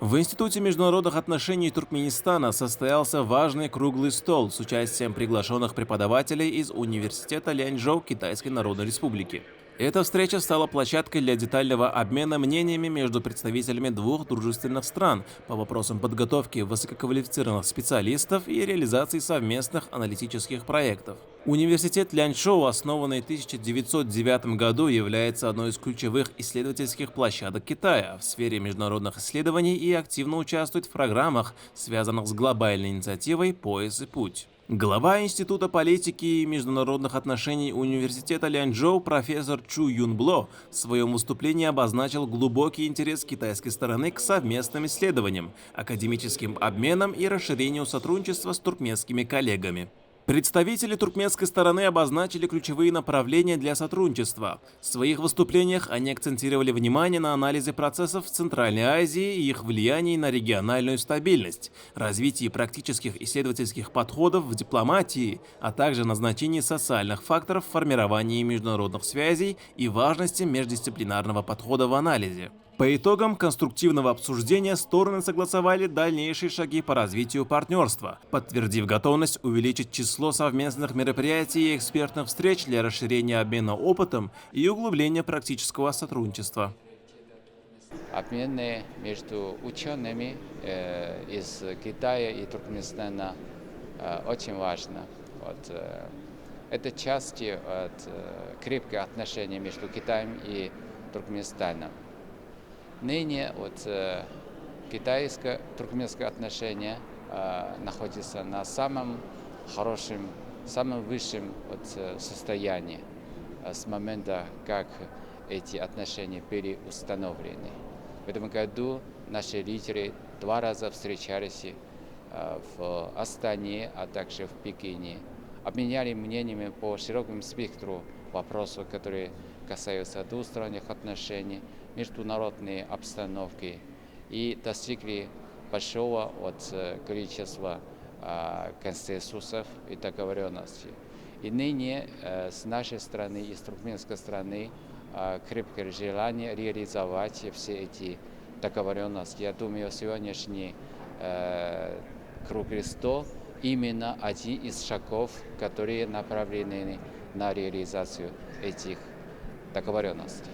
В Институте международных отношений Туркменистана состоялся важный круглый стол с участием приглашенных преподавателей из Университета Ляньчжоу Китайской Народной Республики. Эта встреча стала площадкой для детального обмена мнениями между представителями двух дружественных стран по вопросам подготовки высококвалифицированных специалистов и реализации совместных аналитических проектов. Университет Ляньчжоу, основанный в 1909 году, является одной из ключевых исследовательских площадок Китая в сфере международных исследований и активно участвует в программах, связанных с глобальной инициативой «Пояс и путь». Глава Института политики и международных отношений Университета Ляньчжоу профессор Чу Юнбло в своем выступлении обозначил глубокий интерес китайской стороны к совместным исследованиям, академическим обменам и расширению сотрудничества с туркменскими коллегами. Представители туркменской стороны обозначили ключевые направления для сотрудничества. В своих выступлениях они акцентировали внимание на анализе процессов в Центральной Азии и их влиянии на региональную стабильность, развитии практических исследовательских подходов в дипломатии, а также на значении социальных факторов в формировании международных связей и важности междисциплинарного подхода в анализе. По итогам конструктивного обсуждения стороны согласовали дальнейшие шаги по развитию партнерства, подтвердив готовность увеличить число совместных мероприятий и экспертных встреч для расширения обмена опытом и углубления практического сотрудничества. Обмены между учеными из Китая и Туркменистана очень важно. Это часть крепких отношений между Китаем и Туркменистаном. Ныне китайско-туркменское отношение находится на самом хорошем, самом высшем состоянии с момента, как эти отношения были установлены. В этом году наши лидеры 2 раза встречались в Астане, а также в Пекине, обменяли мнениями по широкому спектру вопросов, которые касаются двусторонних отношений, международной обстановки, и достигли большого количества консенсусов и договоренностей. И ныне с нашей страны и с туркменской стороны крепкое желание реализовать все эти договоренности. Я думаю, сегодняшний круглый стол именно один из шагов, которые направлены на реализацию этих договоренностей.